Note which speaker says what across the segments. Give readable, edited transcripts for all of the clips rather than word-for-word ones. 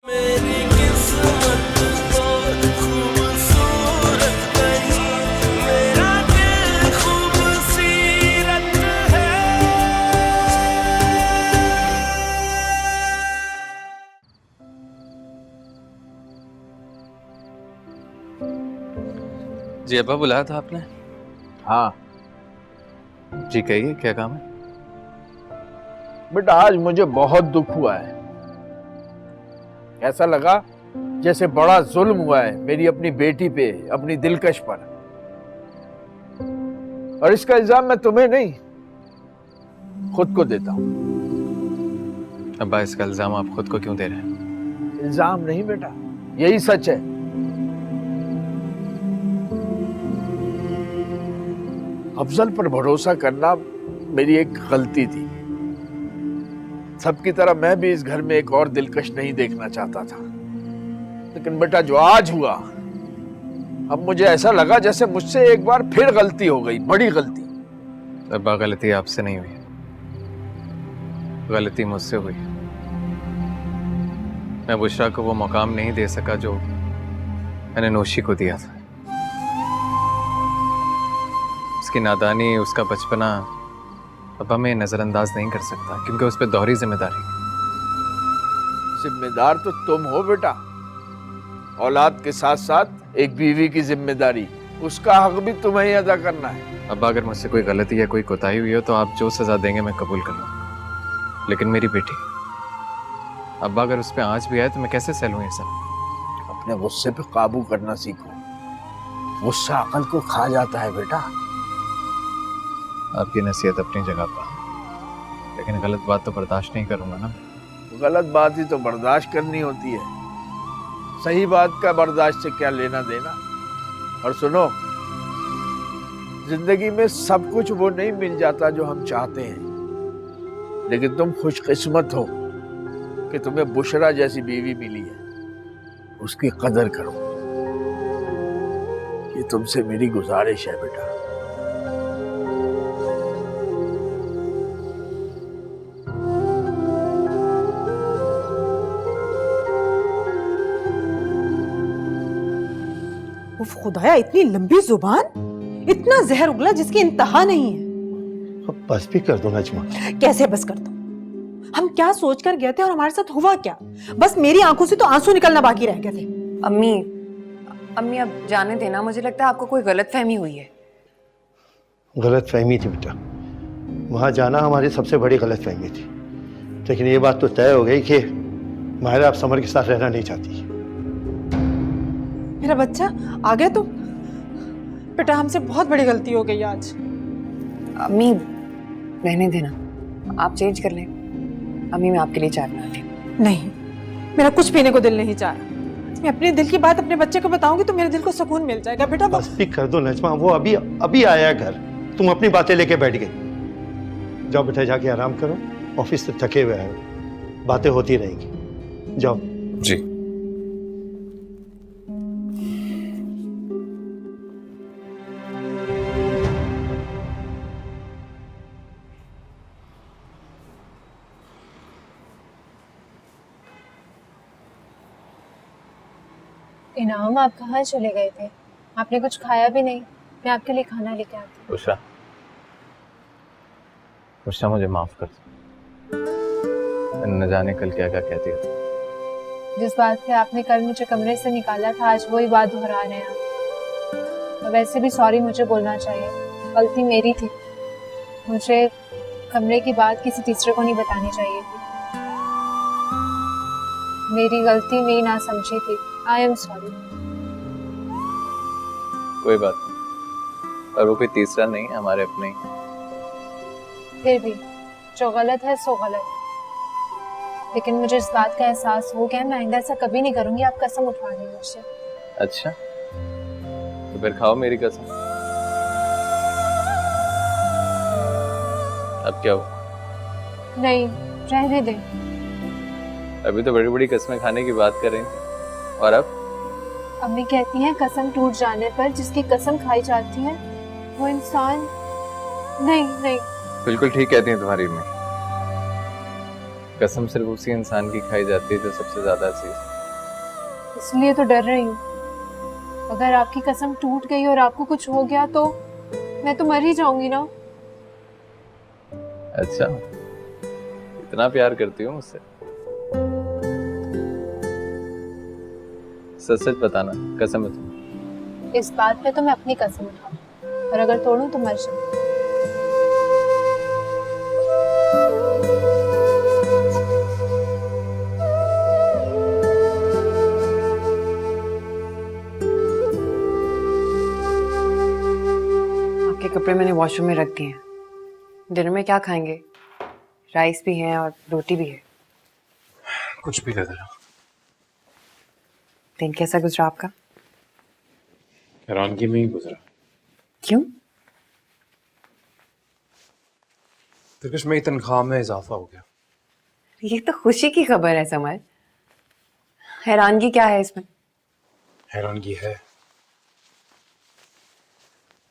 Speaker 1: मेरी किस्मत बहुत खूबसूरत कहीं, मेरा दिल खूबसूरत है।
Speaker 2: जी अब्बा बुलाया था आपने?
Speaker 3: हाँ
Speaker 2: जी कहिए, क्या काम है?
Speaker 3: बेटा, आज मुझे बहुत दुख हुआ है। ऐसा लगा जैसे बड़ा जुल्म हुआ है मेरी अपनी बेटी पे, अपनी दिलकश पर। और इसका इल्जाम मैं तुम्हें नहीं, खुद को देता हूं।
Speaker 2: अब्बा इसका इल्जाम आप खुद को क्यों दे रहे हैं?
Speaker 3: इल्जाम नहीं बेटा, यही सच है। अफजल पर भरोसा करना मेरी एक गलती थी। सबकी तरह मैं भी इस घर में एक और दिलकश नहीं देखना चाहता था। लेकिन बेटा, जो आज हुआ, अब मुझे ऐसा लगा जैसे मुझसे एक बार फिर गलती हो गई, बड़ी गलती।
Speaker 2: अब्बा गलती आपसे नहीं हुई, गलती मुझसे हुई। मैं बुशरा को वो मुकाम नहीं दे सका जो मैंने नौशी को दिया था। उसकी नादानी, उसका बचपना अब्बा मैं नजरअंदाज नहीं कर सकता, क्योंकि उस पर दोहरी जिम्मेदारी।
Speaker 3: जिम्मेदार तो तुम हो बेटा। औलाद के साथ साथ एक बीवी की जिम्मेदारी, उसका हक भी तुम्हें ही अदा करना है।
Speaker 2: अब्बा अगर मुझसे कोई गलती या कोई कोताही हुई हो तो आप जो सजा देंगे मैं कबूल कर लूँ, लेकिन मेरी बेटी अब्बा अगर उस पर आँच भी आए तो मैं कैसे सहलूँ ये सब?
Speaker 3: अपने गुस्से पे काबू करना सीखो। गुस्सा अकल को खा जाता है बेटा।
Speaker 2: आपकी नसीहत अपनी जगह पर, लेकिन गलत बात तो बर्दाश्त नहीं करूंगा ना।
Speaker 3: गलत बात ही तो बर्दाश्त करनी होती है, सही बात का बर्दाश्त से क्या लेना देना। और सुनो, जिंदगी में सब कुछ वो नहीं मिल जाता जो हम चाहते हैं, लेकिन तुम खुशकिस्मत हो कि तुम्हें बुशरा जैसी बीवी मिली है। उसकी कदर करो, ये तुमसे मेरी गुजारिश है बेटा।
Speaker 4: उफ खुदाया, इतनी लंबी जुबान, इतना जहर उगला जिसकी इंतहा नहीं है।
Speaker 5: अब बस भी कर दो नजमा।
Speaker 4: कैसे बस कर दूं? हम क्या सोचकर गए थे और हमारे साथ हुआ क्या? बस मेरी आंखों से तो आंसू निकलना बाकी रह गए थे।
Speaker 6: अम्मी अम्मी अब जाने देना, मुझे लगता है आपको कोई गलतफहमी हुई है।
Speaker 5: गलत फहमी थी बेटा, वहाँ जाना हमारी सबसे बड़ी गलत फहमी थी। लेकिन ये बात तो तय हो गई कि माहिरा अब समर के साथ रहना नहीं चाहती।
Speaker 4: मेरा बच्चा आ गया तो बेटा, हमसे बहुत बड़ी गलती हो गई आज।
Speaker 6: अम्मी रहने देना, आप चेंज कर लें। अम्मी मैं आपके लिए चाय बनाती हूँ।
Speaker 4: नहीं, मेरा कुछ पीने को दिल नहीं चाह रहा। मैं अपने दिल की बात अपने बच्चे को बताऊंगी तो मेरे दिल को सुकून मिल जाएगा। बेटा
Speaker 5: बस भी कर दो नजमा, वो अभी अभी आया घर, तुम अपनी बातें लेके बैठ गई। जाओ बेटा, जाके आराम करो, ऑफिस से थके हुए आए, बातें होती रहेंगी। जाओ।
Speaker 2: जी
Speaker 7: इनाम, आप कहाँ चले गए थे? आपने कुछ खाया भी नहीं। मैं आपके लिए खाना लेके आती हूँ।
Speaker 2: बुशरा, बुशरा मुझे माफ कर दो। न जाने कल क्या क्या कहती है।
Speaker 7: जिस बात से आपने कल मुझे कमरे से निकाला था, आज वही बात दोहरा रहे हैं आप। और वैसे भी सॉरी मुझे बोलना चाहिए, गलती मेरी थी। मुझे कमरे की बात किसी तीसरे को नहीं बतानी चाहिए थी। मेरी गलती, मेरी नासमझी थी। I am sorry.
Speaker 2: कोई बात नहीं, और वो कोई तीसरा नहीं, हमारे अपने ही।
Speaker 7: फिर भी जो गलत है सो गलत है। लेकिन मुझे इस बात का एहसास हो गया, मैं आइंदा ऐसा कभी नहीं करूंगी। आप कसम उठवा ली मुझसे।
Speaker 2: अच्छा, तो फिर खाओ मेरी कसम। अब क्या हो?
Speaker 7: नहीं, रहने दे।
Speaker 2: अभी तो बड़ी बड़ी कस्में खाने की बात कर रही थी, और अब?
Speaker 7: अम्मी कहती हैं कसम टूट जाने पर जिसकी कसम खाई जाती है वो इंसान नहीं नहीं,
Speaker 2: बिल्कुल ठीक कहती है तुम्हारी अम्मी। कसम सिर्फ उसी इंसान की खाई जाती है जो सबसे ज्यादा अजीज।
Speaker 7: इसलिए तो डर रही हूँ। अगर आपकी कसम टूट गई और आपको कुछ हो गया तो मैं तो मर ही जाऊंगी ना।
Speaker 2: अच्छा, इतना प्यार करती हो मुझसे? सच सच बताना, कसम है तुम।
Speaker 7: इस बात पे तो मैं अपनी कसम उठाऊं, और अगर तोड़ूं तो मर जाऊं।
Speaker 6: आपके कपड़े मैंने वॉशरूम में रख दिए हैं। डिनर में क्या खाएंगे? राइस भी है और रोटी भी है।
Speaker 2: कुछ भी दे देना।
Speaker 6: दिन कैसा गुजरा आपका?
Speaker 2: हैरानगी में ही गुजरा।
Speaker 6: क्यों?
Speaker 2: दिलकश, मेरी तनख्वाह में इजाफा हो गया।
Speaker 6: ये तो खुशी की खबर है समर। हैरानगी क्या है इसमें?
Speaker 2: हैरानगी है।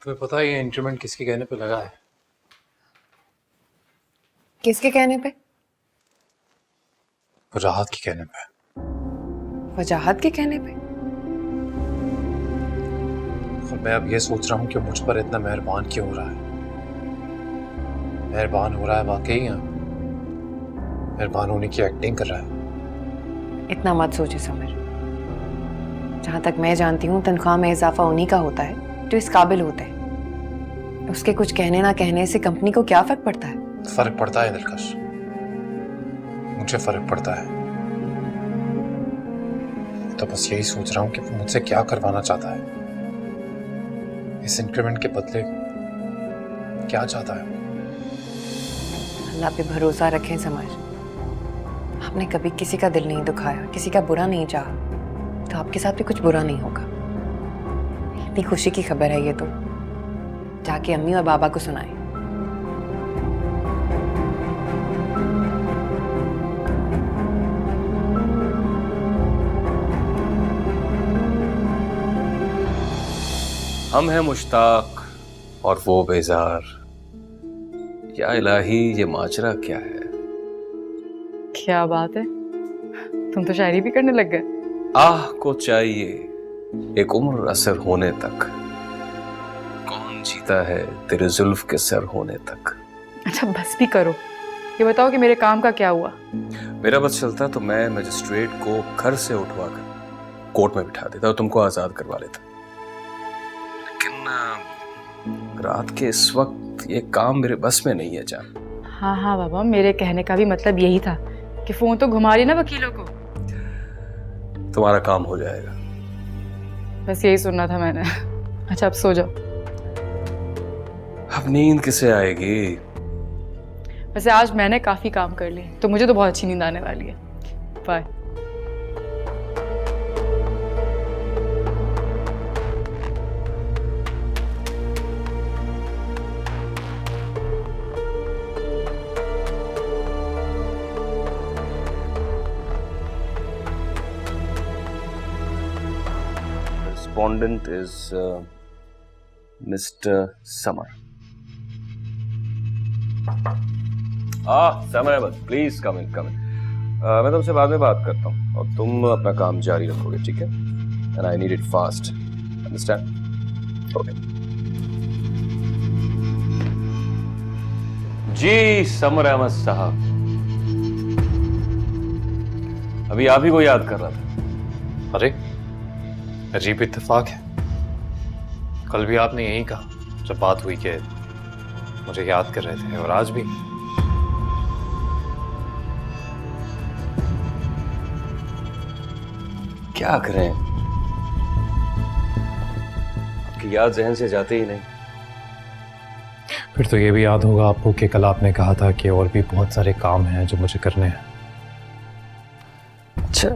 Speaker 2: तुम्हें पता है ये इंक्रीमेंट किसके कहने पे लगा है?
Speaker 6: किसके कहने पे?
Speaker 2: वजाहत के कहने पे।
Speaker 6: वजाहत के कहने पे?
Speaker 2: और मैं अब ये सोच रहा हूँ कि मुझ पर इतना मेहरबान क्यों हो रहा है। मेहरबान हो रहा है वाकई, या मेहरबान होने की एक्टिंग कर रहा है?
Speaker 6: इतना मत सोचे समर। जहां तक मैं जानती हूँ तनख्वाह में इजाफा उन्हीं का होता है जो इस काबिल होते हैं। उसके कुछ कहने ना कहने से कंपनी को क्या फर्क पड़ता है?
Speaker 2: फर्क पड़ता है दिलकश, मुझे फर्क पड़ता है। तो बस यही सोच रहा हूँ कि वो मुझसे क्या करवाना चाहता है। इस इंक्रीमेंट के बदले क्या चाहता है?
Speaker 6: अल्लाह पे भरोसा रखें समर। आपने कभी किसी का दिल नहीं दुखाया, किसी का बुरा नहीं चाहा, तो आपके साथ भी कुछ बुरा नहीं होगा। इतनी खुशी की खबर है ये तो। जाके अम्मी और बाबा को सुनाएं।
Speaker 2: हम हैं मुश्ताक और वो बेजार। या इलाही, ये माजरा क्या है?
Speaker 8: क्या बात है, तुम तो शायरी भी करने लग गए।
Speaker 2: आह को चाहिए एक उम्र असर होने तक, कौन जीता है तेरे जुल्फ के सर होने तक।
Speaker 8: अच्छा बस भी करो, ये बताओ कि मेरे काम का क्या हुआ।
Speaker 2: मेरा बस चलता तो मैं मजिस्ट्रेट को घर से उठवा कर कोर्ट में बिठा देता और तुमको आजाद करवा लेता। लेकिन रात के इस वक्त ये काम मेरे बस में नहीं है जान।
Speaker 8: हाँ हाँ बाबा, मेरे कहने का भी मतलब यही था कि फोन तो घुमा रही ना वकीलों को।
Speaker 2: तुम्हारा काम हो जाएगा।
Speaker 8: बस यही सुनना था मैंने। अच्छा अब सो जाओ।
Speaker 2: अब नींद किसे आएगी?
Speaker 8: वैसे आज मैंने काफी काम कर लिए तो मुझे तो बहुत अच्छी नींद आने वाली है। Bye.
Speaker 2: Respondent is Mr. Samar. समय है बस, प्लीज कम इन कम इन। मैं तुमसे बाद में बात करता हूँ और तुम अपना काम जारी रखोगे, ठीक है? And I need it fast, understand? Okay ji. Samar Ahmad साहब, अभी आप ही को याद कर रहा था।
Speaker 9: अरे अजीब इत्तेफाक है, कल भी आपने यही कहा जब बात हुई कि मुझे याद कर रहे थे, और आज भी।
Speaker 2: क्या करें, आपकी याद जहन से जाते ही नहीं।
Speaker 9: फिर तो ये भी याद होगा आपको कि कल आपने कहा था कि और भी बहुत सारे काम हैं जो मुझे करने हैं।
Speaker 2: अच्छा,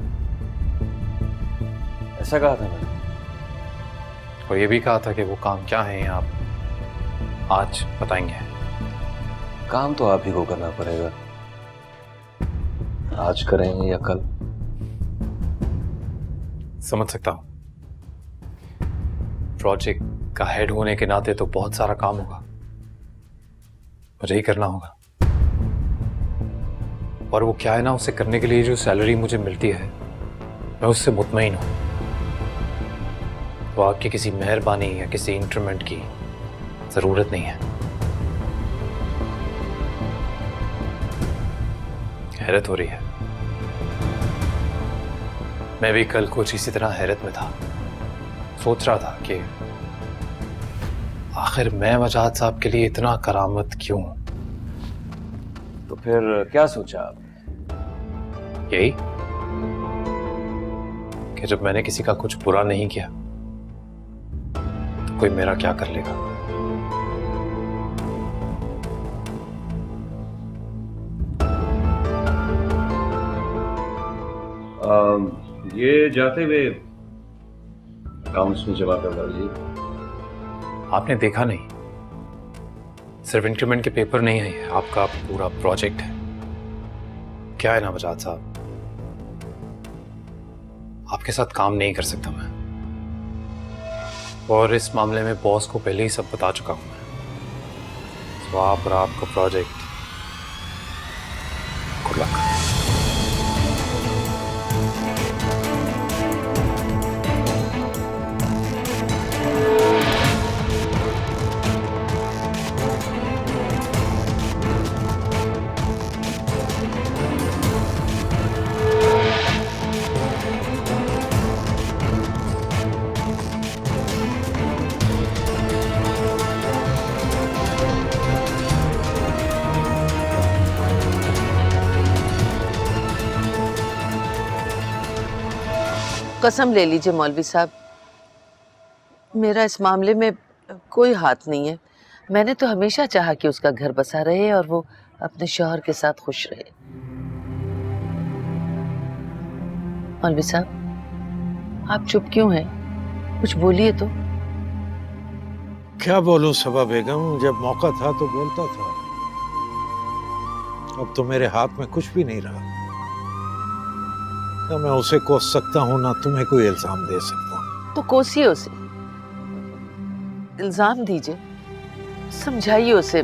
Speaker 2: ऐसा कहा था मैंने।
Speaker 9: और ये भी कहा था कि वो काम क्या है आप आज बताएंगे।
Speaker 2: काम तो आप ही को करना पड़ेगा, आज करें या कल।
Speaker 9: समझ सकता हूँ, प्रोजेक्ट का हेड होने के नाते तो बहुत सारा काम होगा। मुझे ही करना होगा। और वो क्या है ना, उसे करने के लिए जो सैलरी मुझे मिलती है मैं उससे मुतमईन हूं। तो आपकी किसी मेहरबानी या किसी इंक्रीमेंट की जरूरत नहीं है। हैरत हो रही है। मैं भी कल कुछ इसी तरह हैरत में था। सोच रहा था कि आखिर मैं वजाहत साहब के लिए इतना करामत क्यों।
Speaker 10: तो फिर क्या सोचा आप?
Speaker 9: यही कि जब मैंने किसी का कुछ बुरा नहीं किया तो कोई मेरा क्या कर लेगा।
Speaker 10: ये जाते हुए अकाउंट्स में जमा करवा दीजिए।
Speaker 9: आपने देखा नहीं, सिर्फ इंक्रीमेंट के पेपर नहीं है, आपका पूरा प्रोजेक्ट है। क्या है ना वजाहत साहब, आपके साथ काम नहीं कर सकता मैं, और इस मामले में बॉस को पहले ही सब बता चुका हूं मैं। तो आप और आपका प्रोजेक्ट, गुड लक।
Speaker 11: कसम ले लीजिए मौलवी साहब, मेरा इस मामले में कोई हाथ नहीं है। मैंने तो हमेशा चाहा कि उसका घर बसा रहे और वो अपने शौहर के साथ खुश रहे। मौलवी साहब, आप चुप क्यों हैं? कुछ बोलिए तो।
Speaker 3: क्या बोलूं सबा बेगम, जब मौका था तो बोलता था, अब तो मेरे हाथ में कुछ भी नहीं रहा। ना मैं उसे कोस सकता हूं, ना तुम्हें कोई इल्जाम दे सकता हूं।
Speaker 11: तो कोसिए उसे, इल्जाम दीजिए, समझाइए उसे।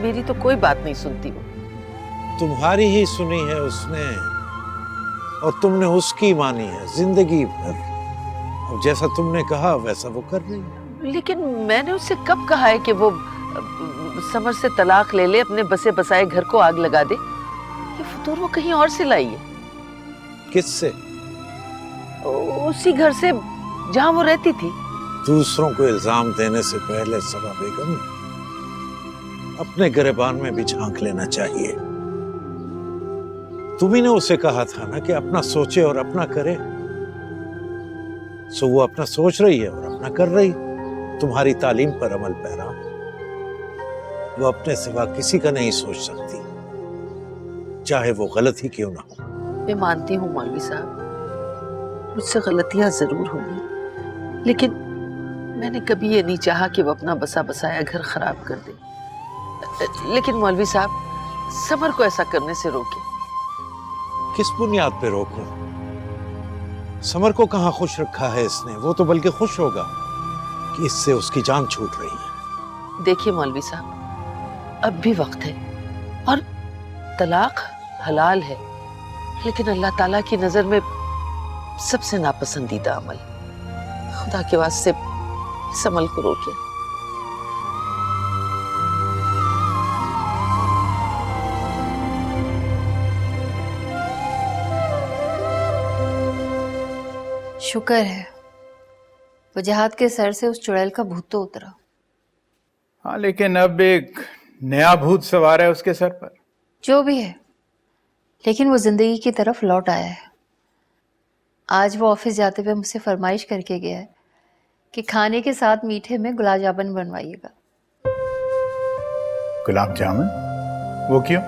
Speaker 11: मेरी तो कोई बात नहीं सुनती वो।
Speaker 3: तुम्हारी ही सुनी है उसने, और तुमने उसकी मानी है जिंदगी भर। अब जैसा तुमने कहा वैसा वो कर रही है।
Speaker 11: लेकिन मैंने उससे कब कहा है कि वो समर से तलाक ले ले, अपने बसे बसाए घर को आग लगा दे? ये फतूर वो कहीं और से लाई है।
Speaker 3: किससे?
Speaker 11: उसी घर से जहां वो रहती थी।
Speaker 3: दूसरों को इल्जाम देने से पहले सबा बेगम अपने गिरबान में भी झांक लेना चाहिए। तुम्ही ने उसे कहा था ना कि अपना सोचे और अपना करे। सो वो अपना सोच रही है और अपना कर रही। तुम्हारी तालीम पर अमल पैरा। वो अपने सिवा किसी का नहीं सोच सकती, चाहे वो गलत ही क्यों ना हो।
Speaker 11: मैं मानती हूँ मौलवी साहब, मुझसे गलतियां जरूर होंगी, लेकिन मैंने कभी ये नहीं चाहा कि वो अपना बसा बसाया घर खराब कर दे। लेकिन मौलवी साहब, समर को ऐसा करने से रोके।
Speaker 3: किस बुनियाद पे रोकूं? समर को कहाँ खुश रखा है इसने? वो तो बल्कि खुश होगा कि इससे उसकी जान छूट रही है।
Speaker 11: देखिए मौलवी साहब, अब भी वक्त है, और तलाक हलाल है, लेकिन अल्लाह ताला की नजर में सबसे नापसंदीदा अमल। खुदा के वास्ते इस अमल को रोके।
Speaker 12: शुक्र है वजाहत के सर से उस चुड़ैल का भूत तो उतरा।
Speaker 13: हाँ, लेकिन अब एक नया भूत सवार है उसके सर पर।
Speaker 12: जो भी है, लेकिन वो जिंदगी की तरफ लौट आया है। आज वो ऑफिस जाते हुए मुझसे फरमाइश करके गया है कि खाने के साथ मीठे में गुलाब जामुन बनवाइएगा।
Speaker 13: गुलाब जामुन? वो क्यों?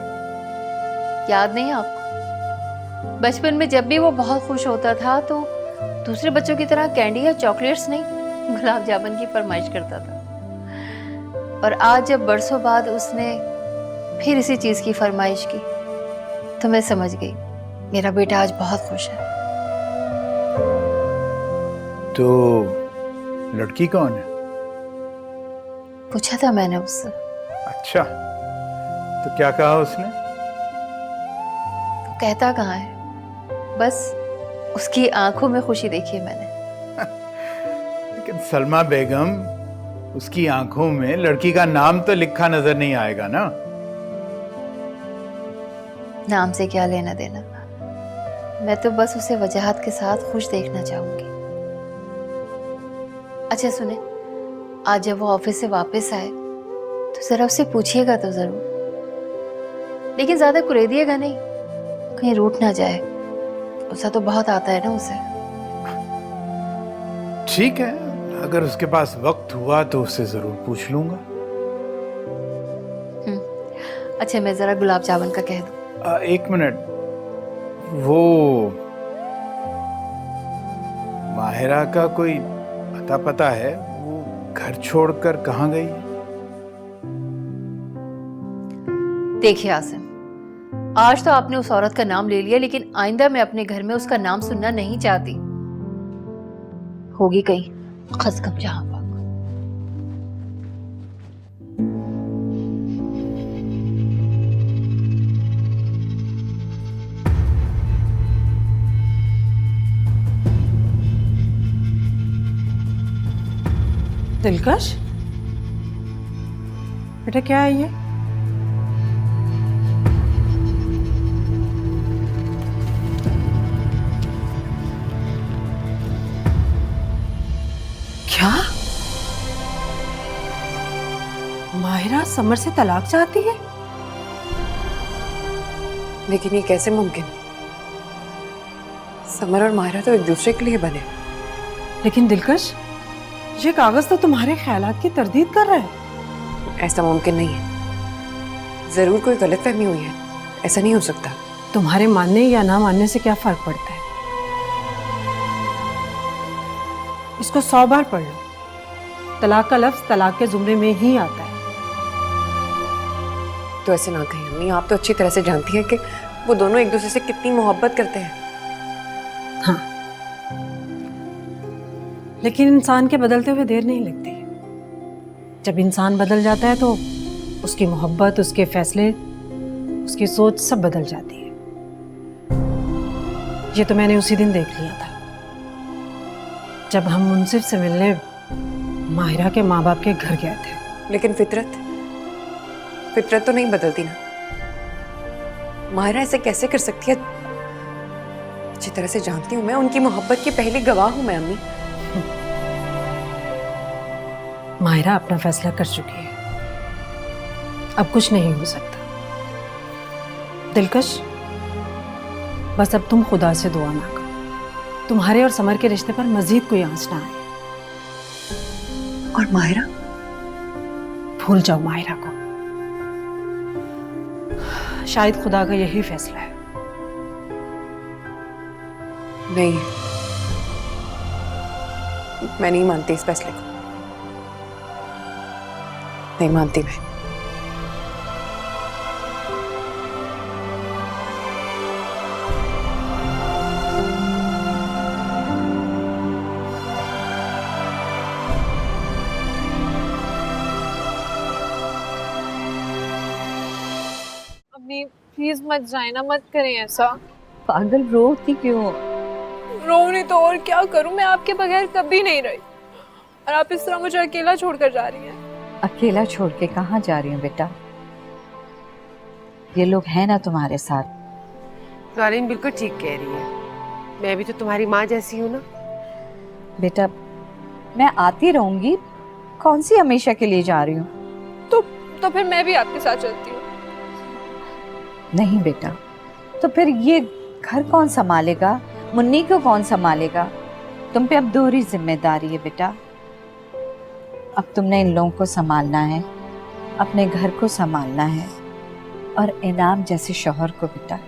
Speaker 12: याद नहीं आपको? बचपन में जब भी वो बहुत खुश होता था तो दूसरे बच्चों की तरह कैंडी या चॉकलेट्स नहीं, गुलाब जामुन की फरमाइश करता था। और आज जब बरसों बाद उसने फिर इसी चीज की फरमाइश की तो मैं समझ गई मेरा बेटा आज बहुत खुश है।
Speaker 13: तो लड़की कौन है?
Speaker 12: पूछा था मैंने उससे।
Speaker 13: अच्छा, तो क्या कहा उसने?
Speaker 12: वो कहता कहाँ है, बस उसकी आंखों में खुशी देखी है मैंने।
Speaker 13: लेकिन सलमा बेगम, उसकी आंखों में लड़की का नाम तो लिखा नजर नहीं आएगा ना।
Speaker 12: नाम से क्या लेना देना, मैं तो बस उसे वजहत के साथ खुश देखना चाहूंगी। अच्छा सुने, आज जब वो ऑफिस से वापस आए तो जरा उससे पूछिएगा तो जरूर, लेकिन ज्यादा कुरेदिएगा नहीं, कहीं रूठ ना जाए। गुस्सा तो बहुत आता है ना उसे।
Speaker 13: ठीक है, अगर उसके पास वक्त हुआ तो उससे जरूर पूछ लूंगा।
Speaker 12: अच्छा, मैं जरा गुलाब जामुन का कह दूं?
Speaker 13: एक मिनट, वो माहिरा का कोई पता है? वो घर छोड़कर कहाँ गई है?
Speaker 12: देखिए आसिम, आज तो आपने उस औरत का नाम ले लिया, लेकिन आइंदा मैं अपने घर में उसका नाम सुनना नहीं चाहती। होगी कहीं खसकम जहां पाक।
Speaker 4: दिलकश, बेटा क्या है ये? क्या माहिरा समर से तलाक चाहती है?
Speaker 6: लेकिन ये कैसे मुमकिन? समर और माहिरा तो एक दूसरे के लिए बने।
Speaker 4: लेकिन दिलकश, ये कागज तो तुम्हारे ख्यालात की तरदीद कर रहा है।
Speaker 6: ऐसा मुमकिन नहीं है, जरूर कोई गलतफहमी हुई है, ऐसा नहीं हो सकता।
Speaker 4: तुम्हारे मानने या ना मानने से क्या फर्क पड़ता है? इसको 100 बार पढ़ लो, तलाक का लफ्ज तलाक के जुमरे में ही आता है।
Speaker 6: तो ऐसे ना कहिए अम्मी, आप तो अच्छी तरह से जानती हैं कि वो दोनों एक दूसरे से कितनी मोहब्बत करते हैं।
Speaker 4: हाँ, लेकिन इंसान के बदलते हुए देर नहीं लगती। जब इंसान बदल जाता है तो उसकी मोहब्बत, उसके फैसले, उसकी सोच सब बदल जाती है। ये तो मैंने उसी दिन देख लिया था जब हम मुंसिफ से मिलने माहिरा के माँ बाप के घर गए थे।
Speaker 6: लेकिन फितरत तो नहीं बदलती ना। माहिरा ऐसे कैसे कर सकती है? अच्छी तरह से जानती हूँ मैं, उनकी मोहब्बत की पहली गवाह हूँ मैं अम्मी।
Speaker 4: माहिरा अपना फैसला कर चुकी है, अब कुछ नहीं हो सकता। दिलकश, बस अब तुम खुदा से दुआ मांगो, तुम्हारे और समर के रिश्ते पर मजीद कोई आंच ना आए।
Speaker 6: और माहिरा?
Speaker 4: भूल जाओ माहिरा को। शायद खुदा का यही फैसला है।
Speaker 6: नहीं, मैं नहीं मानती इस फैसले को, नहीं मानती मैं।
Speaker 7: अम्मी प्लीज मत जाए ना, मत करें ऐसा।
Speaker 11: पागल, रोती क्यों?
Speaker 7: रो नहीं तो और क्या करूं, मैं आपके बगैर कभी नहीं रही, और आप इस तरह मुझे अकेला छोड़कर जा रही हैं।
Speaker 11: अकेला छोड़ के कहाँ जा रही हूँ बेटा? ये लोग हैं ना तुम्हारे साथ।
Speaker 14: नौरीन बिल्कुल ठीक कह रही है, मैं भी तो तुम्हारी माँ जैसी हूँ ना।
Speaker 11: बेटा मैं आती रहूंगी, कौन सी हमेशा के लिए जा रही हूँ?
Speaker 7: तो फिर मैं भी आपके साथ चलती हूँ।
Speaker 11: नहीं बेटा, तो फिर ये घर कौन संभालेगा? मुन्नी को कौन संभालेगा? तुम पे अब दोहरी जिम्मेदारी है बेटा। अब तुमने इन लोगों को संभालना है, अपने घर को संभालना है, और इनाम जैसे शौहर को बेटा।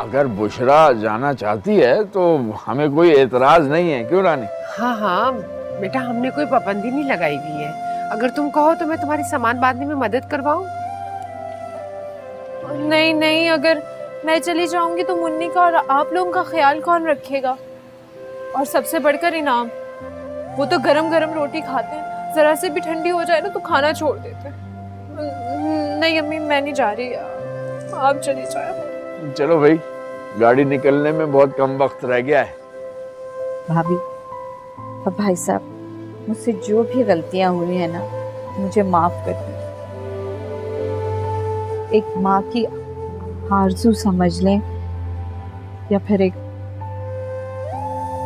Speaker 3: अगर बुशरा जाना चाहती है तो हमें कोई एतराज नहीं है, क्यों रानी?
Speaker 14: हाँ हाँ बेटा, हमने कोई पाबंदी नहीं लगाई हुई है। अगर तुम कहो तो मैं तुम्हारी सामान बांधने में मदद करवाऊं।
Speaker 7: नहीं नहीं, अगर मैं चली जाऊंगी तो मुन्नी का और आप लोगों का ख्याल कौन रखेगा? और सबसे बढ़कर इनाम, वो तो गरम गरम रोटी खाते हैं, जरा से भी ठंडी हो जाए ना तो खाना छोड़ देते हैं। नहीं अम्मी, मैं नहीं जा रही, आप चली जाओ।
Speaker 3: चलो भाई, गाड़ी निकलने में बहुत कम वक्त रह गया है।
Speaker 12: भाभी अब भाई साहब, मुझसे जो भी गलतियां हुई है ना, मुझे माफ कर दीजिए। एक माँ की आरज़ू समझ लें या फिर एक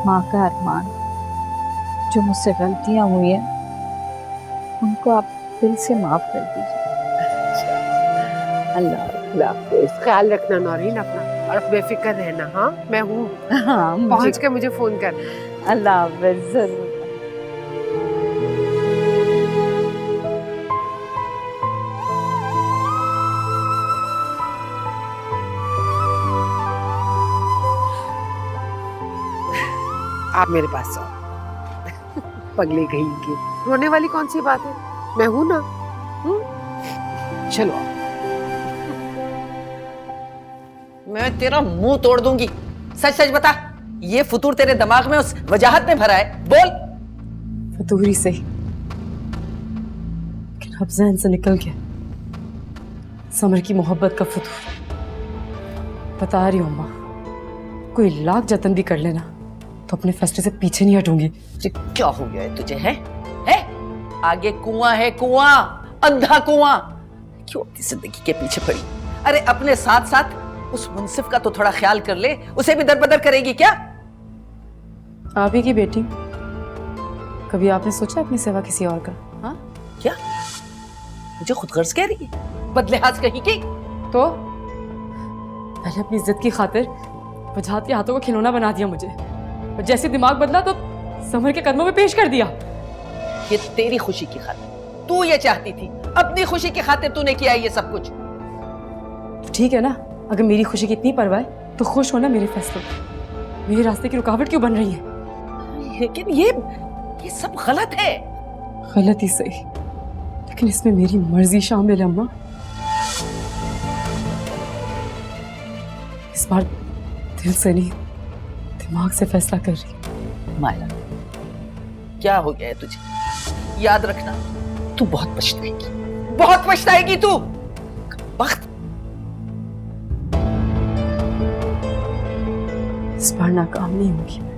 Speaker 12: माँ का अरमान। जो मुझसे गलतियां हुई हैं उनको आप दिल से माफ कर दीजिए।
Speaker 14: अल्लाह हाफिज। ख्याल रखना नौरीन अपना, और बेफिक्र रहना। हाँ, मैं हूँ।
Speaker 12: हाँ,
Speaker 14: पहुँच के मुझे फोन कर।
Speaker 12: अल्लाह हाफिज। जरूर।
Speaker 14: आप मेरे पास आओ। पगली कहीं की, रोने वाली कौन सी बात है, मैं हूं ना। चलो।
Speaker 11: मैं तेरा मुंह तोड़ दूंगी। सच सच बता, ये फतूर तेरे दिमाग में उस वजाहत ने भरा है? बोल।
Speaker 4: फतूरी से अब जहन से निकल गया समर की मोहब्बत का फतूर। बता रही हूँ अम्मा, कोई लाख जतन भी कर लेना तो अपने फैसले से पीछे नहीं हटूंगी।
Speaker 11: क्या हो गया है तुझे? है आगे कुआं है, कुआं, अंधा कुआं। क्यों अपनी जिंदगी के पीछे पड़ी? अरे अपने साथ साथ उस मुंसिफ का तो थोड़ा ख्याल कर ले, उसे भी दरबदर करेगी क्या?
Speaker 4: आप ही की बेटी, कभी आपने सोचा अपनी सेवा किसी और का?
Speaker 11: हाँ क्या मुझे खुद गर्ज कह रही है? बदलिहाज कहीं की।
Speaker 4: तो पहले अपनी इज्जत की खातिर वजाहत के हाथों को खिलौना बना दिया मुझे, और जैसे दिमाग बदला तो समर के कदमों में पेश कर दिया।
Speaker 11: ये तेरी खुशी की खातिर, तू ये चाहती थी, अपनी खुशी की खातिर तूने किया ये सब कुछ।
Speaker 4: तो ठीक है ना, अगर मेरी खुशी की इतनी परवाह है तो खुश होना मेरे फैसलों पर। मेरे रास्ते की रुकावट क्यों बन रही है?
Speaker 11: लेकिन ये सब गलत है।
Speaker 4: गलत ही सही, लेकिन इसमें मेरी मर्जी शामिल है अम्मा। इस बार दिल से नहीं, दिमाग से फैसला कर रही।
Speaker 11: मायरा, क्या हो गया है तुझे? याद रखना, तू बहुत पछताएगी, बहुत पछताएगी तू। वक्त
Speaker 4: इस बार नाकाम नहीं होगी मैं।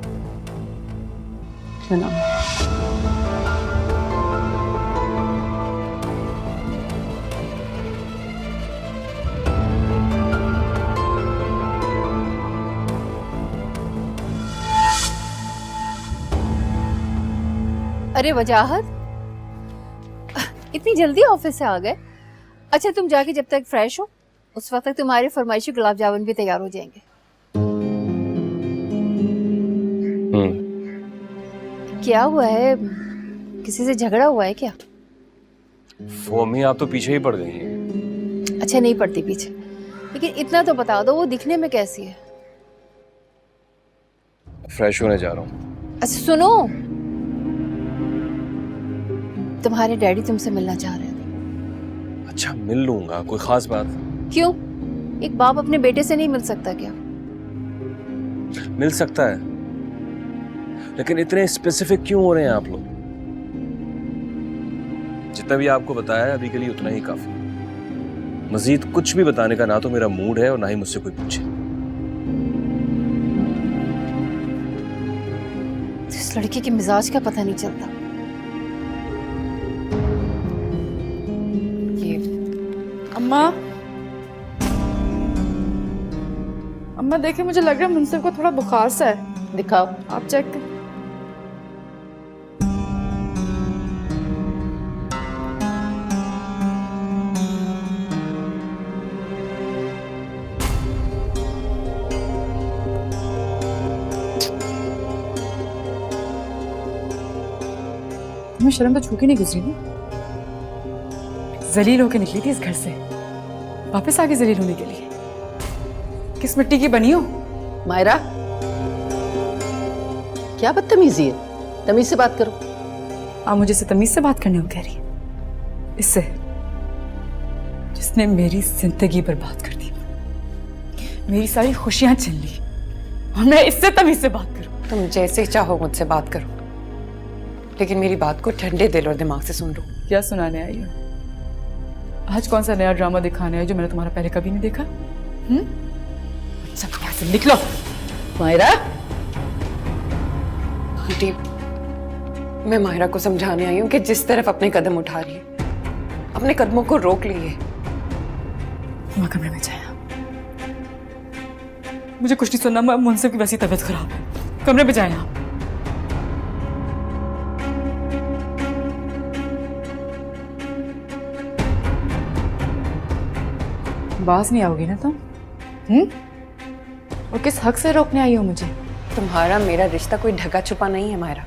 Speaker 12: अरे वजाहत, इतनी जल्दी ऑफिस से आ गए? अच्छा, तुम जाके जब तक फ्रेश हो उस वक्त तक तुम्हारे फरमाइशी गुलाब जामुन भी तैयार हो जाएंगे। क्या हुआ है? किसी से झगड़ा हुआ है क्या?
Speaker 10: वो अम्मी, आप तो पीछे ही पड़ गई हैं।
Speaker 12: अच्छा, नहीं पड़ती पीछे, लेकिन इतना तो बता दो, वो दिखने में कैसी है?
Speaker 10: फ्रेश होने जा रहा हूँ।
Speaker 12: अच्छा सुनो, तुम्हारे डैडी तुमसे मिलना चाह रहे थे।
Speaker 10: अच्छा, मिल लूंगा, कोई खास बात?
Speaker 12: क्यों? एक बाप अपने बेटे से नहीं मिल सकता क्या?
Speaker 10: मिल सकता है, लेकिन इतने स्पेसिफिक क्यों हो रहे हैं आप लोग? जितना भी आपको बताया है अभी के लिए उतना ही काफी। मजीद कुछ भी बताने का ना तो मेरा मूड है और ना ही मुझसे कोई पूछे।
Speaker 12: इस लड़की के मिजाज का पता नहीं चलता। ये
Speaker 8: अम्मा, अम्मा देखिए, मुझे लग रहा है मुंसिफ को थोड़ा बुखार सा है।
Speaker 11: दिखाओ।
Speaker 8: आप चेक करें।
Speaker 4: मैं शर्म तो छू के नहीं गुजरी ना, जलील होके निकली थी इस घर से, वापस आके जलील होने के लिए। किस मिट्टी की बनी हो?
Speaker 11: मायरा, क्या बदतमीजी है? तमीज से बात करो।
Speaker 4: आप मुझे से तमीज से बात करने को कह रही है? इससे जिसने मेरी जिंदगी बर्बाद कर दी, मेरी सारी खुशियां छीन ली, और मैं इससे तमीज से बात करूं?
Speaker 6: तुम जैसे चाहो मुझसे बात करो, लेकिन मेरी बात को ठंडे दिल और दिमाग से सुन लो।
Speaker 4: क्या सुनाने आई हो?
Speaker 8: आज कौन सा नया ड्रामा दिखाने है जो मैंने तुम्हारा पहले कभी नहीं देखा? सब यहाँ से निकलो। मायरा,
Speaker 6: आंटी, मैं मायरा को समझाने आई हूँ कि जिस तरफ अपने कदम उठा रही है, अपने कदमों को रोक लीजिए।
Speaker 8: वहाँ कमरे में जाए। मुझे कुछ नहीं सुनना, मुंसिफ की वैसी तबीयत खराब है। कमरे में जाए आप। बाज नहीं आओगी ना तुम? और किस हक से रोकने आई हो मुझे?
Speaker 6: तुम्हारा मेरा रिश्ता कोई ढका छुपा नहीं है मायरा,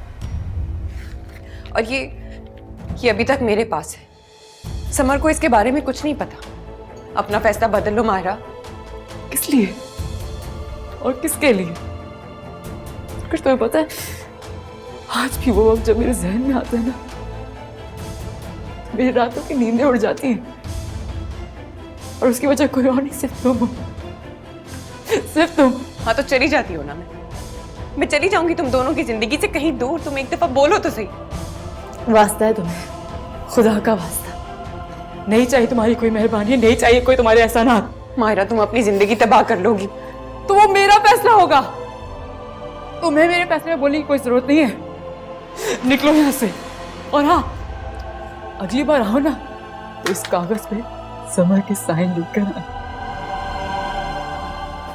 Speaker 6: और ये अभी तक मेरे पास है। समर को इसके बारे में कुछ नहीं पता। अपना फैसला बदल लो मायरा।
Speaker 8: किस लिए और किसके लिए? कुछ तुम्हें पता है, आज भी वो वक्त जब मेरे जहन में आता है ना, मेरी रातों की नींदें उड़ जाती हैं, और उसकी वजह कोई और नहीं, सिर्फ तुम हो। सिर्फ तुम।
Speaker 6: हाँ तो चली जाती हो ना। मैं चली जाऊंगी तुम दोनों की जिंदगी से कहीं दूर। तुम एक दफा बोलो तो सही।
Speaker 8: वास्ता है तुम्हें, खुदा का वास्ता। नहीं चाहिए तुम्हारी कोई मेहरबानी, नहीं चाहिए कोई तुम्हारे एहसानात।
Speaker 6: मायरा, तुम अपनी जिंदगी तबाह कर लोगी
Speaker 8: तो वो मेरा फैसला होगा। तुम्हें मेरे फैसले में बोलने की कोई जरूरत नहीं है। निकलो यहाँ से। और हाँ, अगली बार आओ ना तो इस कागज पे समर के साइन लिखकर आना।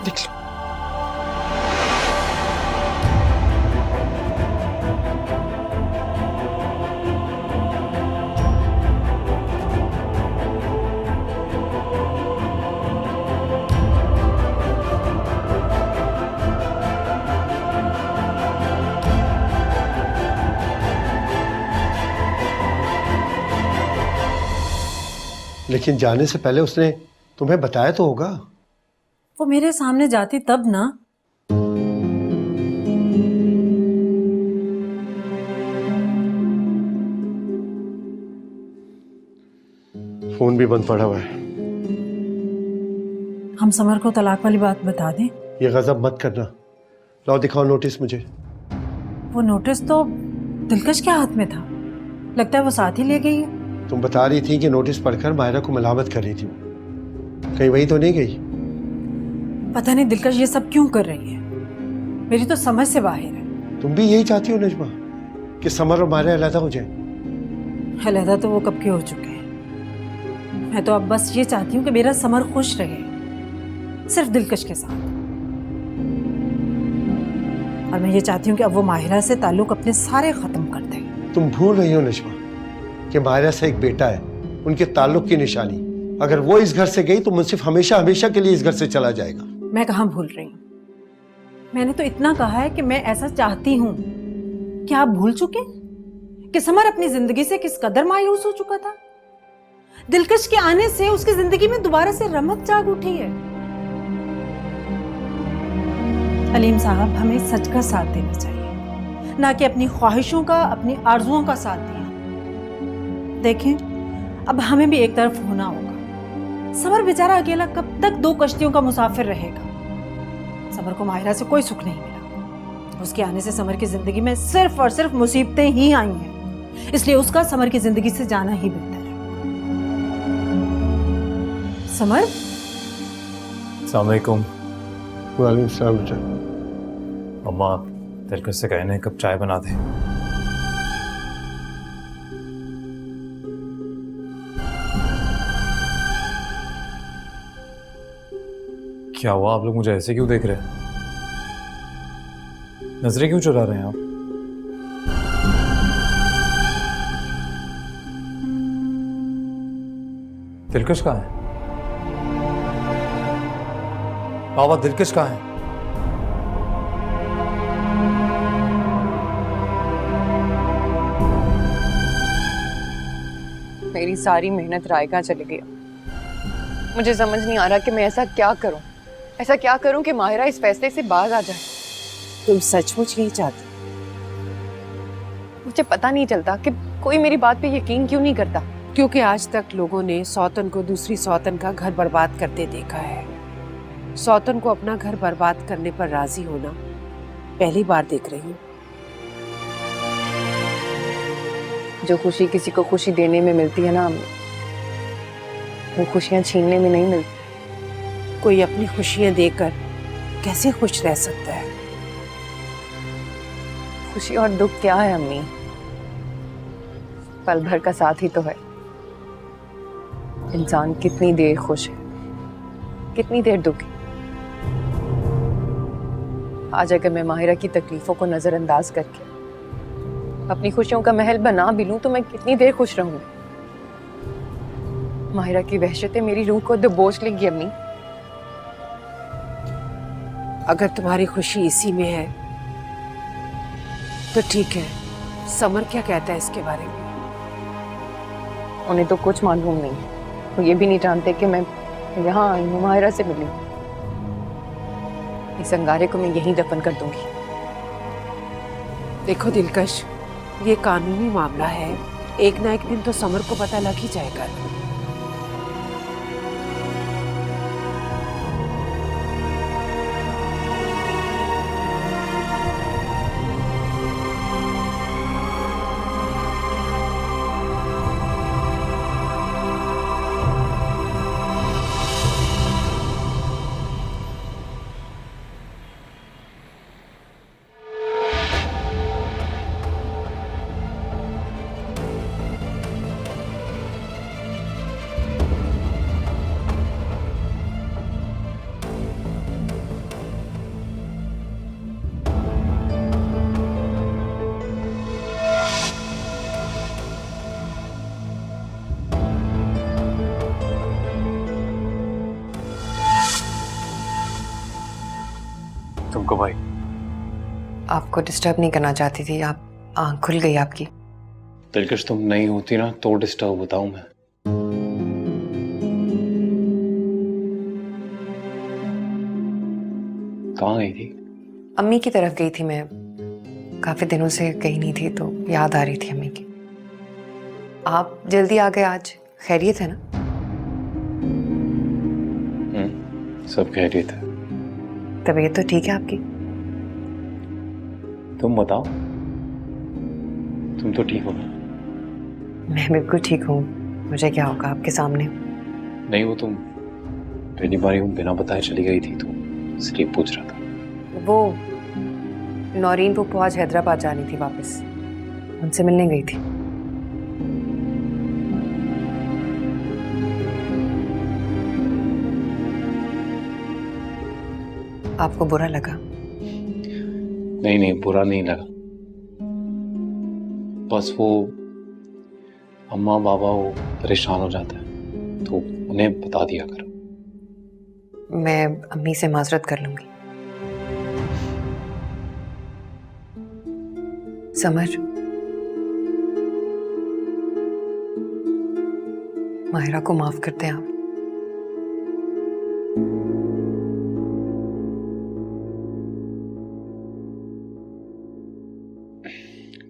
Speaker 8: निकलो।
Speaker 5: लेकिन जाने से पहले उसने तुम्हें बताया तो होगा।
Speaker 4: वो मेरे सामने जाती तब ना।
Speaker 5: फोन भी बंद पड़ा हुआ है।
Speaker 4: हम समर को तलाक वाली बात बता दें?
Speaker 5: ये गजब मत करना। लाओ दिखाओ नोटिस मुझे।
Speaker 4: वो नोटिस तो दिलकश के हाथ में था, लगता है वो साथ ही ले गई है।
Speaker 5: तुम बता रही थी कि नोटिस पढ़कर मायरा को मलामत कर रही थी, कहीं वही तो नहीं गई?
Speaker 4: पता नहीं दिलकश ये सब क्यों कर रही है, मेरी तो समझ से बाहर है।
Speaker 5: तुम भी यही चाहती हो नजमा कि समर और मायरा अलहदा हो जाए?
Speaker 4: अलहदा तो वो कब के हो चुके हैं। मैं तो अब बस ये चाहती हूँ कि मेरा समर खुश रहे, सिर्फ दिलकश के साथ। और मैं ये चाहती हूँ कि अब वो माहिरा से ताल्लुक अपने सारे खत्म कर दे।
Speaker 5: तुम भूल रही हो नजमा कि मायरा से एक बेटा है, उनके ताल्लुक की निशानी। अगर वो इस घर से गई तो मुंसिफ हमेशा हमेशा के लिए इस घर से चला जाएगा।
Speaker 4: मैं कहाँ भूल रही हूँ, मैंने तो इतना कहा है कि मैं ऐसा चाहती हूँ। क्या आप भूल चुके कि समर अपनी जिंदगी से किस कदर मायूस हो चुका था? दिलकश के आने से उसकी जिंदगी में दोबारा से रमक जाग उठी है। अलीम साहब, हमें सच का साथ देना चाहिए, ना कि अपनी ख्वाहिशों का, अपनी आरजुओं का साथ दिया। देखें, अब हमें भी एक तरफ होना होगा। समर बेचारा अकेला कब तक दो कश्तियों का मुसाफिर रहेगा? समर को माहिरा से कोई सुख नहीं मिला। उसके आने से समर की जिंदगी में सिर्फ और सिर्फ मुसीबतें ही आई हैं, इसलिए उसका समर की जिंदगी से जाना ही बेहतर है। समर,
Speaker 9: अस्सलाम वालेकुम।
Speaker 5: वालेकुम सलाम बेटा।
Speaker 9: अम्मा, दिलकश से कहने कब चाय बना दे। क्या हुआ, आप लोग मुझे ऐसे क्यों देख रहे हैं? नजरें क्यों चुरा रहे हैं आप? दिलकश कहाँ है? बाबा, दिलकश कहाँ है?
Speaker 6: मेरी सारी मेहनत राय का चली गई। मुझे समझ नहीं आ रहा कि मैं ऐसा क्या करूं, ऐसा क्या करूं कि माहिरा इस फैसले से बाज आ जाए।
Speaker 14: तुम सचमुच यही चाहती?
Speaker 6: मुझे पता नहीं चलता कि कोई मेरी बात पे यकीन क्यों नहीं करता।
Speaker 14: क्योंकि आज तक लोगों ने सौतन को दूसरी सौतन का घर बर्बाद करते देखा है। सौतन को अपना घर बर्बाद करने पर राजी होना पहली बार देख रही हूँ।
Speaker 6: जो खुशी किसी को खुशी देने में मिलती है ना, वो खुशियां छीनने में नहीं मिलती।
Speaker 14: कोई अपनी खुशियां देकर कैसे खुश रह सकता है?
Speaker 6: खुशी और दुख क्या है अम्मी? पल भर का साथ ही तो है। इंसान कितनी देर खुश है, कितनी देर दुखी। आज अगर मैं माहिरा की तकलीफों को नजरअंदाज करके अपनी खुशियों का महल बना भी लूं तो मैं कितनी देर खुश रहूंगी? माहिरा की वहशतें मेरी रूह को दबोच लेंगी अम्मी।
Speaker 14: अगर तुम्हारी खुशी इसी में है तो ठीक है। समर क्या कहता है इसके बारे में?
Speaker 6: उन्हें तो कुछ मालूम नहीं। वो ये भी नहीं जानते कि मैं यहाँ आई हूँ, माहिरा से मिली। इस अंगारे को मैं यहीं दफन कर दूंगी।
Speaker 14: देखो दिलकश, ये कानूनी मामला है। एक ना एक दिन तो समर को पता लग ही जाएगा।
Speaker 9: तुमको भाई
Speaker 6: आपको डिस्टर्ब नहीं करना चाहती थी। आप आँख खुल गई आपकी।
Speaker 9: दिलकश तुम नहीं होती ना तो डिस्टर्ब होता हूं मैं। कहाँ गई थी?
Speaker 6: अम्मी की तरफ गई थी मैं। काफी दिनों से गई नहीं थी तो याद आ रही थी अम्मी की। आप जल्दी आ गए आज, खैरियत है ना?
Speaker 9: सब खैरियत है।
Speaker 6: तबीयत तो ठीक है आपकी?
Speaker 9: तुम बताओ, तुम तो ठीक हो ना?
Speaker 6: मैं बिल्कुल ठीक हूँ। मुझे क्या होगा आपके सामने?
Speaker 9: नहीं, वो तुम पहली बार यूं बिना बताए चली गई थी तो इसलिए पूछ रहा था।
Speaker 6: वो नौरीन पुप्पो आज हैदराबाद जानी थी वापस, उनसे मिलने गई थी। आपको बुरा लगा?
Speaker 9: नहीं नहीं, बुरा नहीं लगा। बस वो अम्मा बाबा वो परेशान हो जाता है तो उन्हें बता दिया करो।
Speaker 6: मैं अम्मी से माजरत कर लूंगी। समर, माहिरा को माफ करते हैं आप?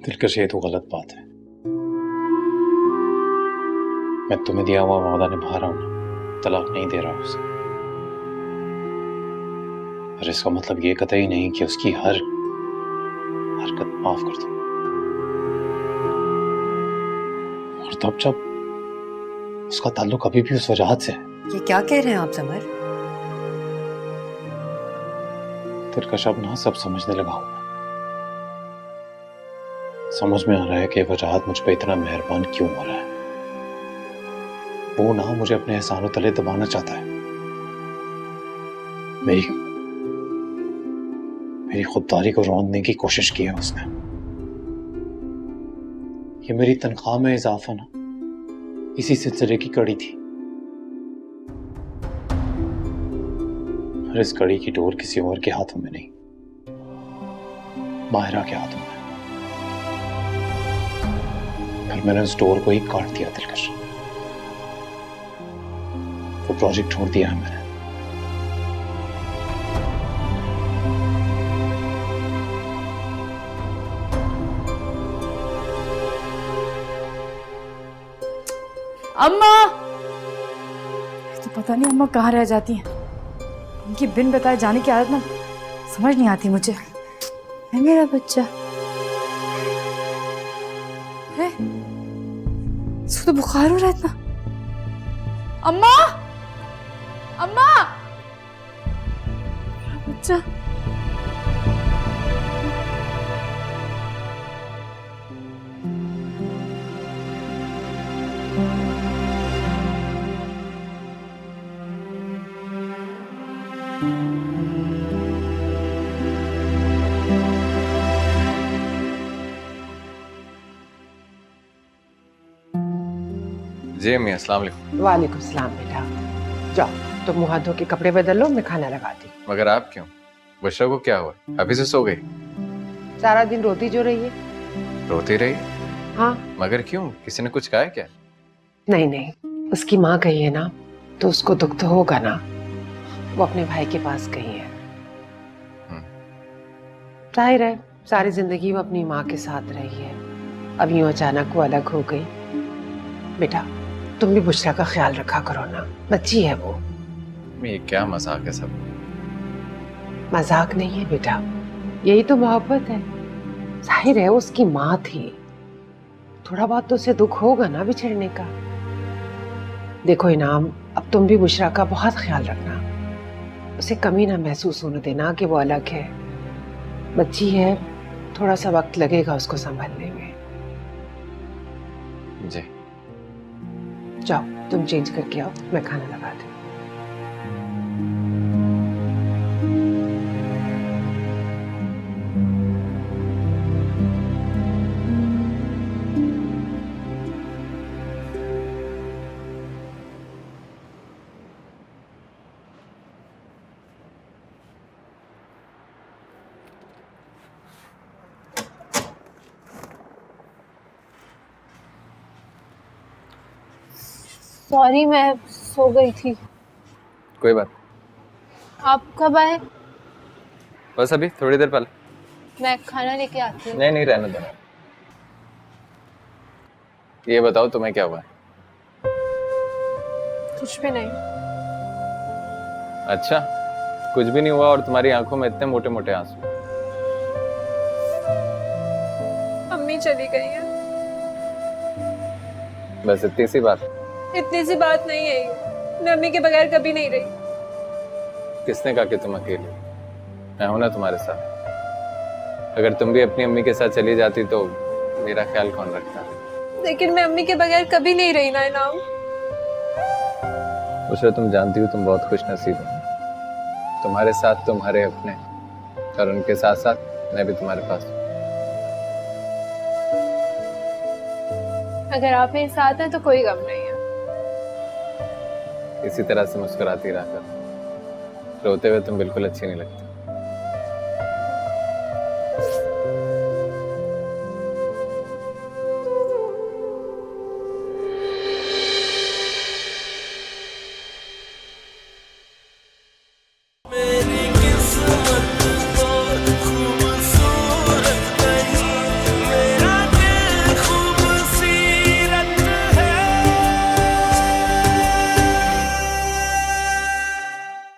Speaker 9: दिलकश, ये तो गलत बात है। मैं तुम्हें दिया हुआ वादा निभा रहा हूं ना, तलाक नहीं दे रहा उसे। पर इसका मतलब ये कतई नहीं कि उसकी हर हरकत माफ कर दूं। और तब जब उसका ताल्लुक अभी भी उस वजह से है।
Speaker 6: ये क्या कह रहे हैं आप समर?
Speaker 9: दिलकश, अब ना सब समझने लगा हूं। समझ में आ रहा है कि वजाहत मुझ पे इतना मेहरबान क्यों हो रहा है। वो ना मुझे अपने एहसानों तले दबाना चाहता है। मेरी खुददारी को रौंदने की कोशिश की है उसने। ये मेरी तनख्वाह में इजाफा ना इसी सिलसिले की कड़ी थी। और इस कड़ी की डोर किसी और के हाथों में नहीं, माहिरा के हाथों में। फिर मैंने उस डोर को ही काट दिया दिलकश। वो प्रोजेक्ट छोड़ दिया है मैंने।
Speaker 8: अम्मा, तो पता नहीं अम्मा कहाँ रह जाती हैं। उनकी बिन बताए जाने की आदत ना समझ नहीं आती मुझे। है मेरा बच्चा है, इसको तो बुखार हो रहा है इतना। अम्मा, अम्मा, बच्चा।
Speaker 2: जी अम्मी, अस्सलाम वालेकुम।
Speaker 14: वालेकुम सलाम बेटा। जाओ तुम मुंह हाथ धो के कपड़े बदल लो, मैं खाना लगाती हूँ।
Speaker 2: मगर आप क्यों? बुशरा को क्या हुआ? अभी से सो गई?
Speaker 14: सारा दिन रोती जो रही है।
Speaker 2: रोती रही?
Speaker 14: हाँ।
Speaker 2: मगर क्यों? किसी ने कुछ कहा है क्या?
Speaker 14: नहीं नहीं, उसकी माँ गई है ना, तो उसको दुख तो होगा ना। वो अपने भाई के पास गई है। जाहिर है सारी जिंदगी वो अपनी माँ के साथ रही है, अब यूं अचानक वो अलग हो गई। बेटा तुम भी बुशरा का ख्याल रखा करो ना, बच्ची है वो।
Speaker 2: ये क्या मजाक है सब?
Speaker 14: मजाक नहीं है बेटा, यही तो मोहब्बत है। जाहिर है उसकी माँ थी, थोड़ा बहुत तो उसे दुख होगा ना बिछड़ने का। देखो इनाम, अब तुम भी बुशरा का बहुत ख्याल रखना, उसे कमी ना महसूस होने देना कि वो अलग है। बच्ची है, थोड़ा सा वक्त लगेगा उसको संभलने में।
Speaker 2: जी।
Speaker 14: जाओ तुम चेंज करके आओ, मैं खाना लगाती हूँ।
Speaker 7: सॉरी, मैं सो गई थी।
Speaker 2: कोई बात।
Speaker 7: आप कब आए?
Speaker 2: बस अभी थोड़ी देर पहले।
Speaker 7: मैं खाना लेके आती हूँ।
Speaker 2: नहीं नहीं, रहने दो। ये बताओ तुम्हें क्या हुआ है?
Speaker 7: कुछ भी नहीं।
Speaker 2: अच्छा, कुछ भी नहीं हुआ और तुम्हारी आंखों में इतने मोटे मोटे आंसू?
Speaker 7: अम्मी चली गई है।
Speaker 2: बस इतनी सी बात?
Speaker 7: इतनी सी बात नहीं है ये। मैं अम्मी के बगैर कभी नहीं रही।
Speaker 2: किसने कहा कि तुम अकेली? मैं हूं ना तुम्हारे साथ। अगर तुम भी अपनी अम्मी के साथ चली जाती तो मेरा ख्याल कौन रखता?
Speaker 7: लेकिन मैं अम्मी के बगैर कभी नहीं रही ना इनाम।
Speaker 2: उसे तुम जानती हो तुम बहुत खुश नसीब हो। तुम्हारे साथ तुम्हारे अपने, और उनके साथ साथ मैं भी तुम्हारे पास।
Speaker 7: अगर आप मेरे साथ हैं तो कोई गम नहीं है।
Speaker 2: इसी तरह से मुस्कुराती रहा कर। रोते हुए तुम बिल्कुल अच्छी नहीं लगती।